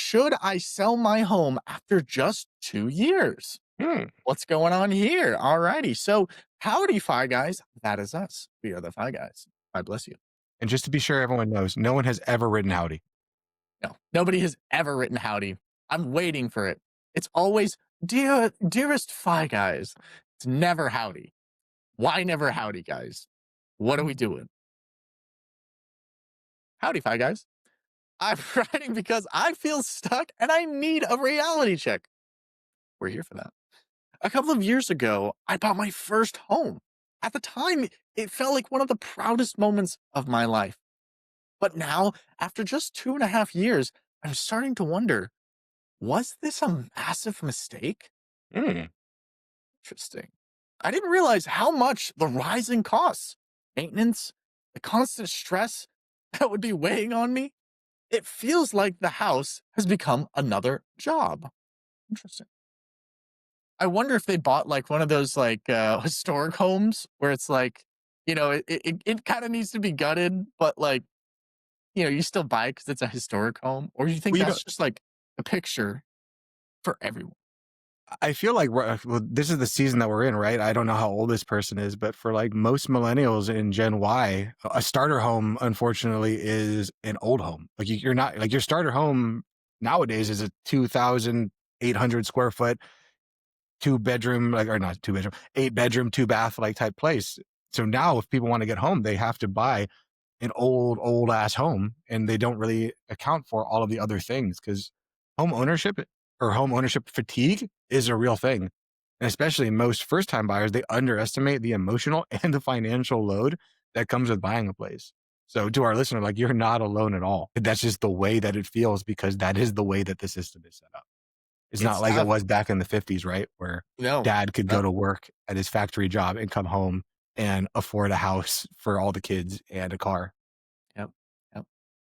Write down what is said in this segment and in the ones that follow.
should I sell my home after just 2 years? Hmm. What's going on here? Alrighty. So, howdy, Fi Guys. That is us. We are the Fi Guys. God bless you. And just to be sure everyone knows, no one has ever written howdy. No, nobody has ever written howdy. I'm waiting for it. It's always, dearest Fi Guys. It's never howdy. Why never howdy, guys? What are we doing? Howdy, Fi Guys. I'm writing because I feel stuck and I need a reality check. We're here for that. A couple of years ago, I bought my first home. At the time, it felt like one of the proudest moments of my life. But now, after just 2.5 years, I'm starting to wonder, was this a massive mistake? Hmm. Interesting. I didn't realize how much the rising costs, maintenance, the constant stress that would be weighing on me. It feels like the house has become another job. Interesting. I wonder if they bought like one of those like historic homes where it's like, it kind of needs to be gutted, but like, you still buy it because it's a historic home. Or you think Well, you know, that's just like a picture for everyone? I feel like well, this is the season that we're in, right? I don't know how old this person is, but for like most millennials in Gen Y, a starter home, unfortunately, is an old home. Like you're not like your starter home nowadays is a 2,800 square foot, 2 bedroom, like, or not 2 bedroom, 8 bedroom, 2 bath, like type place. So now if people want to get home, they have to buy an old ass home, and they don't really account for all of the other things because home ownership or home ownership fatigue is a real thing. And especially most first time buyers, they underestimate the emotional and the financial load that comes with buying a place. So to our listener, like, you're not alone at all. That's just the way that it feels because that is the way that the system is set up. It's not It's like it tough. was back in the 50s, right? Where No, dad could go no. to work at his factory job and come home and afford a house for all the kids and a car. Yep. Yep.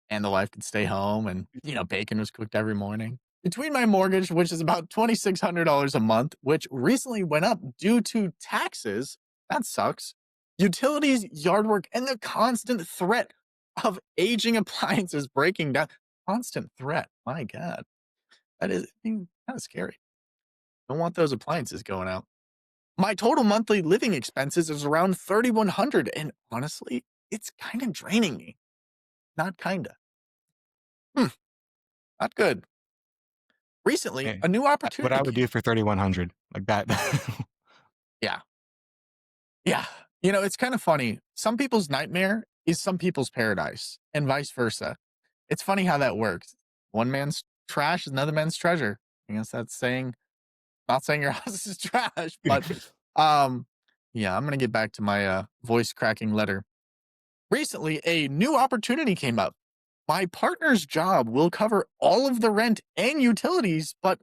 And the wife could stay home and, bacon was cooked every morning. Between my mortgage, which is about $2,600 a month, which recently went up due to taxes, that sucks. Utilities, yard work, and the constant threat of aging appliances breaking down. Constant threat. My God. That is kind of scary. Don't want those appliances going out. My total monthly living expenses is around 3,100, and honestly, it's kind of draining me. Not kinda. Hmm, not good. Recently, Eh, a new what I would opportunity. do for 3,100 like that. Yeah, yeah. It's kind of funny. Some people's nightmare is some people's paradise, and vice versa. It's funny how that works. One man's trash is another man's treasure. I guess that's saying, not saying your house is trash, but um, yeah. I'm gonna get back to my voice cracking letter. Recently, a new opportunity came up. My partner's job will cover all of the rent and utilities, but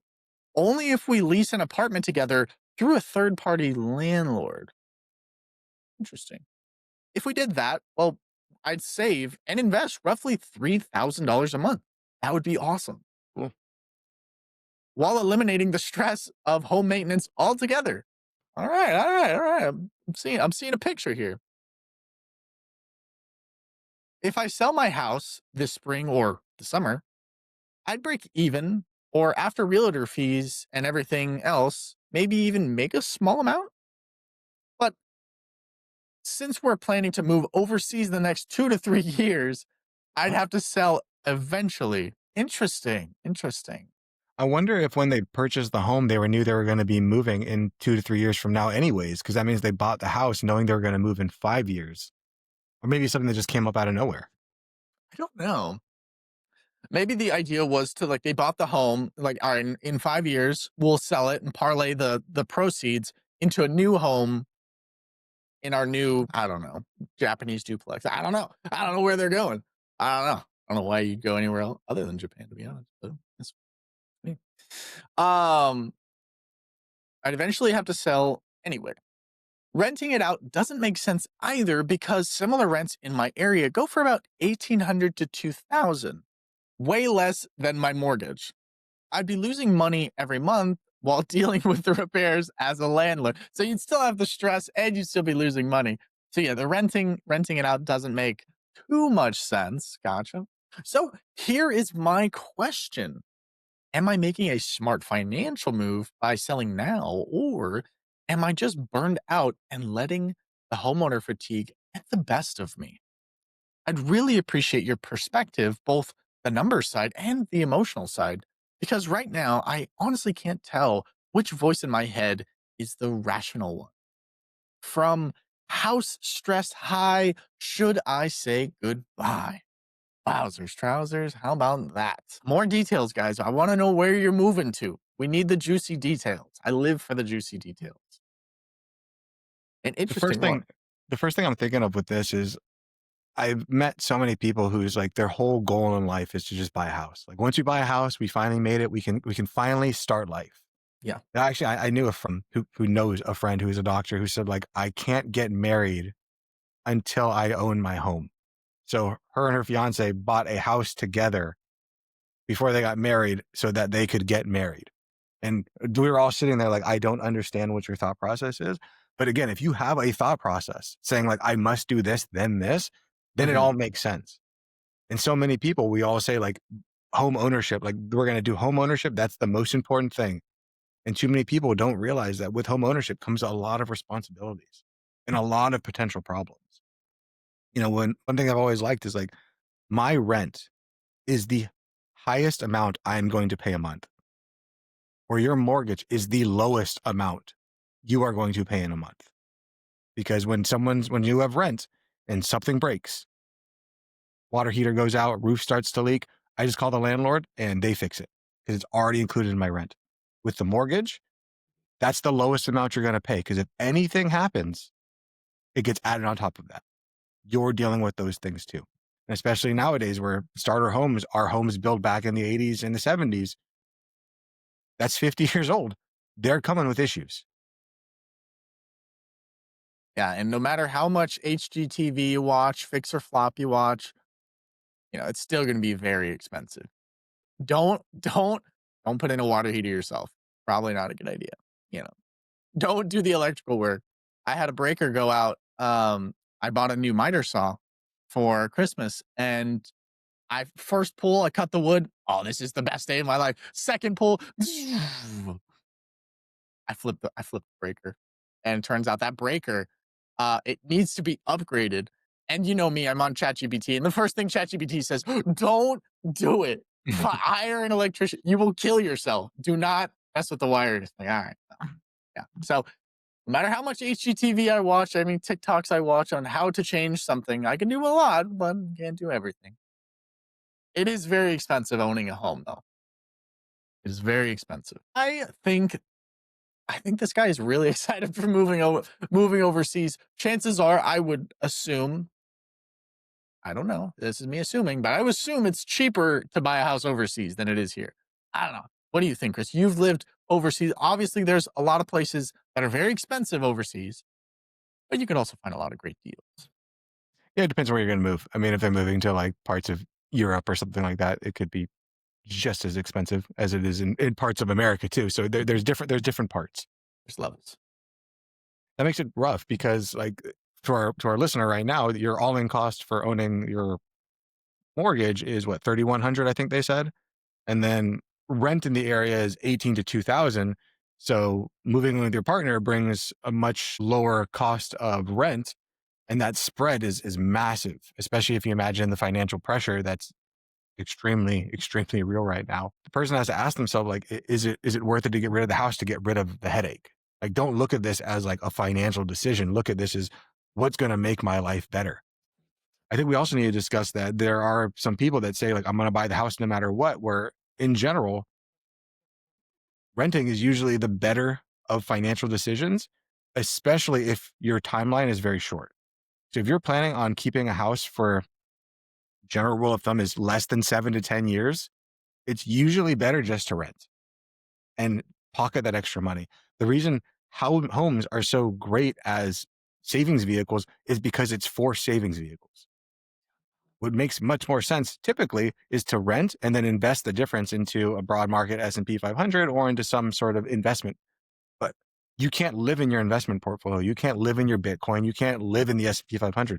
only if we lease an apartment together through a third party landlord. Interesting. If we did that, well, I'd save and invest roughly $3,000 a month. That would be awesome. Cool. While eliminating the stress of home maintenance altogether. All right, all right, all right. I'm seeing a picture here. If I sell my house this spring or the summer, I'd break even, or after realtor fees and everything else, maybe even make a small amount. But since we're planning to move overseas the next 2 to 3 years, I'd What? have to sell eventually. Interesting. Interesting. I wonder if when they purchased the home, they knew they were going to be moving in 2 to 3 years from now, anyways, because that means they bought the house knowing they were going to move in 5 years, or maybe something that just came up out of nowhere. I don't know. Maybe the idea was to like they bought the home, like, all right, in 5 years, we'll sell it and parlay the proceeds into a new home in our new, I don't know, Japanese duplex. I don't know. I don't know where they're going. I don't know. I don't know why you'd go anywhere else other than Japan, to be honest. But that's me. Um, I'd eventually have to sell anyway. Renting it out doesn't make sense either because similar rents in my area go for about 1,800 to 2,000, way less than my mortgage. I'd be losing money every month while dealing with the repairs as a landlord. So you'd still have the stress and you'd still be losing money. So yeah, the renting it out doesn't make too much sense. Gotcha. So here is my question. Am I making a smart financial move by selling now, or am I just burned out and letting the homeowner fatigue get the best of me? I'd really appreciate your perspective, both the numbers side and the emotional side, because right now I honestly can't tell which voice in my head is the rational one. From house stress high, should I say goodbye? Wowzers, trousers. How about that? More details, guys. I want to know where you're moving to. We need the juicy details. I live for the juicy details. An The interesting first one. thing the first thing I'm thinking of with this is I've met so many people whose like their whole goal in life is to just buy a house. Like once we buy a house, we finally made it. We can finally start life. Yeah. Actually, I knew a friend who knows a friend who's a doctor who said like I can't get married until I own my home. So her and her fiance bought a house together before they got married so that they could get married. And we were all sitting there like, I don't understand what your thought process is. But again, if you have a thought process saying like, I must do this, then it Hmm. all makes sense. And so many people, we all say like home ownership, like we're going to do home ownership. That's the most important thing. And too many people don't realize that with home ownership comes a lot of responsibilities and a lot of potential problems. One thing I've always liked is like my rent is the highest amount I'm going to pay a month, or your mortgage is the lowest amount you are going to pay in a month. Because when you have rent and something breaks, water heater goes out, roof starts to leak, I just call the landlord and they fix it because it's already included in my rent. With the mortgage, that's the lowest amount you're going to pay because if anything happens, it gets added on top of that. You're dealing with those things too. And especially nowadays where starter homes are homes built back in the 80s and the 70s, that's 50 years old. They're coming with issues. Yeah. And no matter how much HGTV you watch, fix or flop you watch, it's still going to be very expensive. Don't put in a water heater yourself. Probably not a good idea. You know, don't do the electrical work. I had a breaker go out. I bought a new miter saw for Christmas, and I first pull, I cut the wood. Oh, this is the best day of my life. Second pull, I flipped the breaker, and it turns out that breaker, it needs to be upgraded. And you know me, I'm on ChatGPT, and the first thing ChatGPT says, "Don't do it. Hire an electrician. You will kill yourself. Do not mess with the wire." It's like, all right, yeah. So no matter how much HGTV I watch, I mean TikToks I watch on how to change something, I can do a lot, but can't do everything. It is very expensive owning a home, though. It is very expensive. I think this guy is really excited for moving overseas. Chances are, I would assume, I don't know, this is me assuming, but I would assume it's cheaper to buy a house overseas than it is here. I don't know. What do you think, Chris? You've lived overseas. Obviously, there's a lot of places that are very expensive overseas, but you can also find a lot of great deals. Yeah, it depends where you're going to move. I mean, if they're moving to like parts of Europe or something like that, it could be just as expensive as it is in parts of America too. So there's different parts. There's levels. That makes it rough because like to our listener right now, your all in cost for owning your mortgage is what 3,100, I think they said, and then rent in the area is 18 to 2,000. So moving with your partner brings a much lower cost of rent, and that spread is massive, especially if you imagine the financial pressure that's extremely real right now. The person has to ask themselves, like, is it worth it to get rid of the house to get rid of the headache? Like, don't look at this as like a financial decision. Look at this as what's going to make my life better. I think we also need to discuss that there are some people that say, like, I'm going to buy the house no matter what, where in general, renting is usually the better of financial decisions, especially if your timeline is very short. So if you're planning on keeping a house for general rule of thumb is less than 7 to 10 years, it's usually better just to rent and pocket that extra money. The reason how homes are so great as savings vehicles is because it's for savings vehicles. What makes much more sense typically is to rent and then invest the difference into a broad market S&P 500 or into some sort of investment. But you can't live in your investment portfolio. You can't live in your Bitcoin. You can't live in the S&P 500.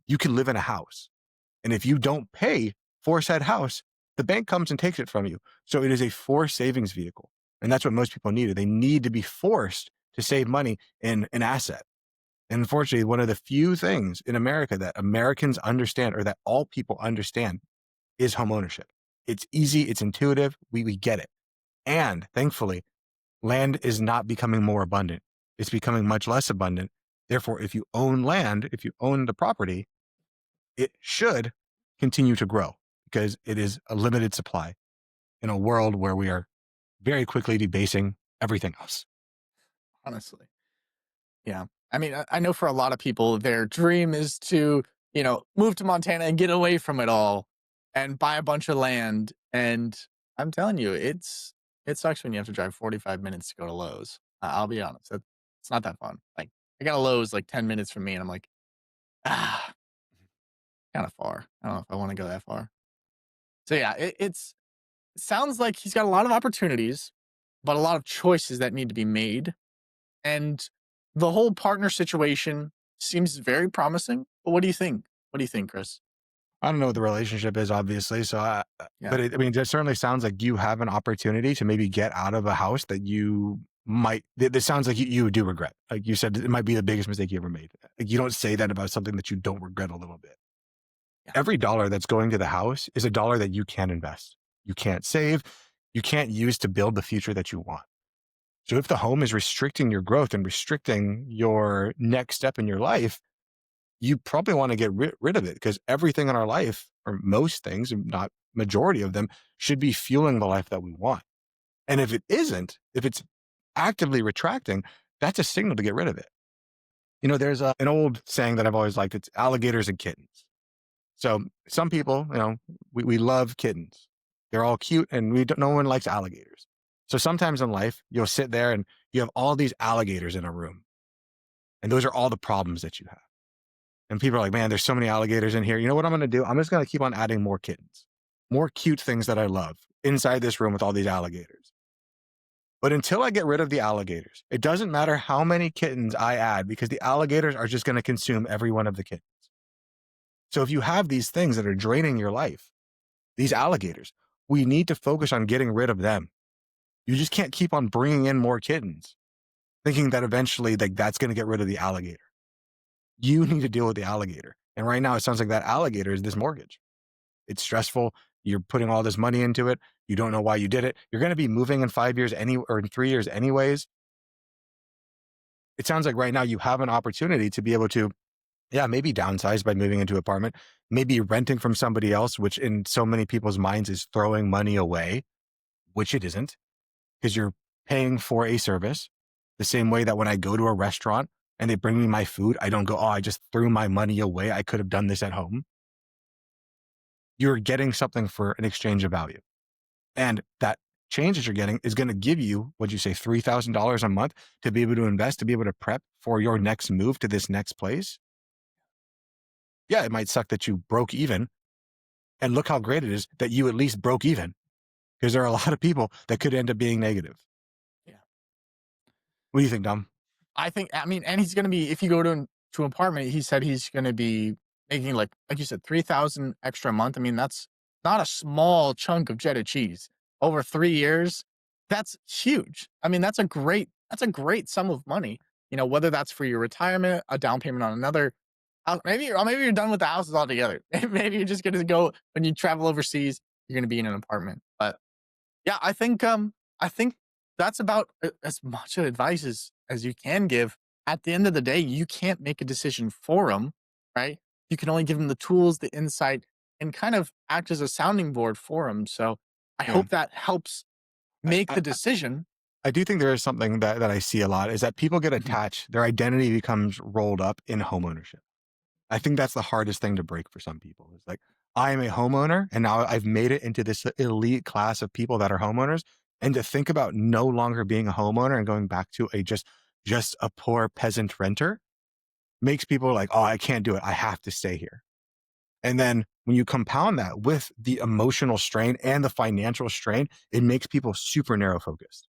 You can live in a house. And if you don't pay for said house, the bank comes and takes it from you. So it is a forced savings vehicle. And that's what most people need. They need to be forced to save money in an asset. And unfortunately, one of the few things in America that Americans understand or that all people understand is home ownership. It's easy, it's intuitive, we get it. And thankfully, land is not becoming more abundant. It's becoming much less abundant. Therefore, if you own land, if you own the property, it should continue to grow because it is a limited supply in a world where we are very quickly debasing everything else. honestly. Yeah. I mean, I know for a lot of people, their dream is to, move to Montana and get away from it all and buy a bunch of land. And I'm telling you, it sucks when you have to drive 45 minutes to go to Lowe's. I'll be honest. It's not that fun. Like, I got a Lowe's like 10 minutes from me, and I'm like, ah, kind of far. I don't know if I want to go that far. So yeah, it sounds like he's got a lot of opportunities, but a lot of choices that need to be made. And the whole partner situation seems very promising. But what do you think? What do you think, Chris? I don't know what the relationship is, obviously. Yeah. But I mean, it certainly sounds like you have an opportunity to maybe get out of a house that you might. This sounds like you do regret. Like you said, it might be the biggest mistake you ever made. Like you don't say that about something that you don't regret a little bit. Yeah. Every dollar that's going to the house is a dollar that you can invest. You can't save. You can't use to build the future that you want. So if the home is restricting your growth and restricting your next step in your life, you probably want to get rid of it because everything in our life, or most things, not majority of them, should be fueling the life that we want. And if it isn't, if it's actively retracting, that's a signal to get rid of it. There's an old saying that I've always liked. It's alligators and kittens. So some people, we love kittens. They're all cute and no one likes alligators. So sometimes in life, you'll sit there and you have all these alligators in a room. And those are all the problems that you have. And people are like, man, there's so many alligators in here. You know what I'm going to do? I'm just going to keep on adding more kittens, more cute things that I love inside this room with all these alligators. But until I get rid of the alligators, it doesn't matter how many kittens I add because the alligators are just going to consume every one of the kittens. So if you have these things that are draining your life, these alligators, we need to focus on getting rid of them. You just can't keep on bringing in more kittens, thinking that eventually that's going to get rid of the alligator. You need to deal with the alligator. And right now, it sounds like that alligator is this mortgage. It's stressful. You're putting all this money into it. You don't know why you did it. You're going to be moving in 5 years or in 3 years anyways. It sounds like right now you have an opportunity to be able to, yeah, maybe downsize by moving into an apartment, maybe renting from somebody else, which in so many people's minds is throwing money away, which it isn't, because you're paying for a service the same way that when I go to a restaurant and they bring me my food, I don't go, oh, I just threw my money away. I could have done this at home. You're getting something for an exchange of value. And that change that you're getting is going to give you, what'd you say, $3,000 a month to be able to invest, to be able to prep for your next move to this next place. Yeah, it might suck that you broke even. And look how great it is that you at least broke even because there are a lot of people that could end up being negative. Yeah. What do you think, Dom? I mean, and he's going to be, if you go to an apartment, he said he's going to be making like you said, 3,000 extra a month. I mean, that's not a small chunk of cheddar cheese over 3 years. That's huge. I mean, that's a great sum of money, whether that's for your retirement, a down payment on another house. Maybe you're done with the houses altogether. Maybe you're just going to go when you travel overseas, you're going to be in an apartment. But yeah, I think that's about as much advice as you can give. At the end of the day, you can't make a decision for them, right? You can only give them the tools, the insight, and kind of act as a sounding board for them. So I Yeah. hope that helps I, make I, the decision. I do think there is something that I see a lot is that people get Mhm. attached, their identity becomes rolled up in homeownership. I think that's the hardest thing to break for some people. It's like, I am a homeowner and now I've made it into this elite class of people that are homeowners. And to think about no longer being a homeowner and going back to just a poor peasant renter makes people like, oh, I can't do it. I have to stay here. And then when you compound that with the emotional strain and the financial strain, it makes people super narrow focused.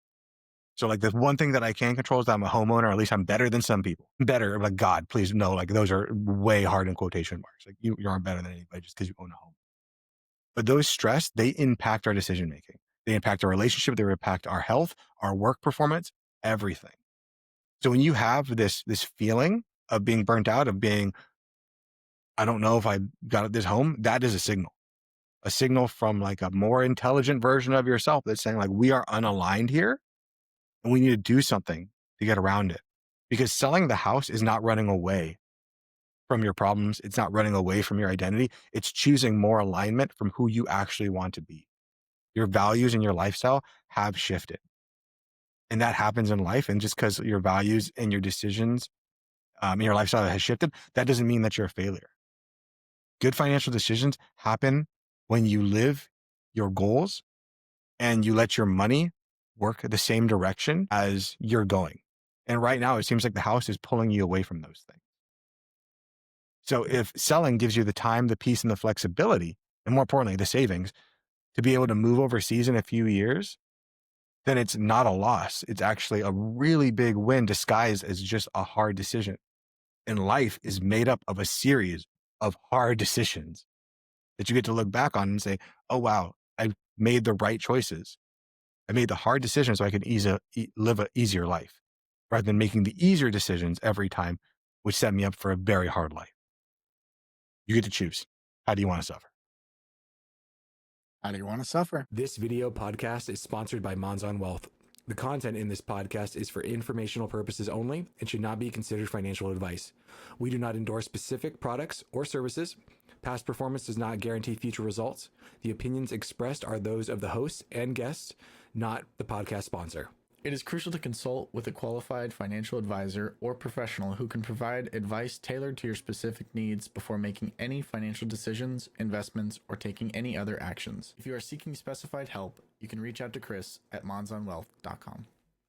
So like the one thing that I can control is that I'm a homeowner, or at least I'm better than some people. Better, like God, please no, like those are way hard in quotation marks. Like you aren't better than anybody just because you own a home. But those stress, they impact our decision making. They impact our relationship. They impact our health, our work performance, everything. So when you have this feeling of being burnt out, of being, I don't know if I got this home, that is a signal from like a more intelligent version of yourself that's saying like, we are unaligned here and we need to do something to get around it. Because selling the house is not running away from your problems. It's not running away from your identity. It's choosing more alignment from who you actually want to be. Your values and your lifestyle have shifted. And that happens in life. And just because your values and your decisions, your lifestyle has shifted, that doesn't mean that you're a failure. Good financial decisions happen when you live your goals and you let your money work the same direction as you're going. And right now, it seems like the house is pulling you away from those things. So if selling gives you the time, the peace, and the flexibility, and more importantly, the savings to be able to move overseas in a few years, then it's not a loss. It's actually a really big win disguised as just a hard decision. And life is made up of a series of hard decisions that you get to look back on and say, oh, wow, I made the right choices. I made the hard decisions so I can live an easier life rather than making the easier decisions every time, which set me up for a very hard life. You get to choose. How do you want to suffer? How do you want to suffer? This video podcast is sponsored by Monzon Wealth. The content in this podcast is for informational purposes only and should not be considered financial advice. We do not endorse specific products or services. Past performance does not guarantee future results. The opinions expressed are those of the hosts and guests, not the podcast sponsor. It is crucial to consult with a qualified financial advisor or professional who can provide advice tailored to your specific needs before making any financial decisions, investments, or taking any other actions. If you are seeking specified help, you can reach out to Chris at monzonwealth.com.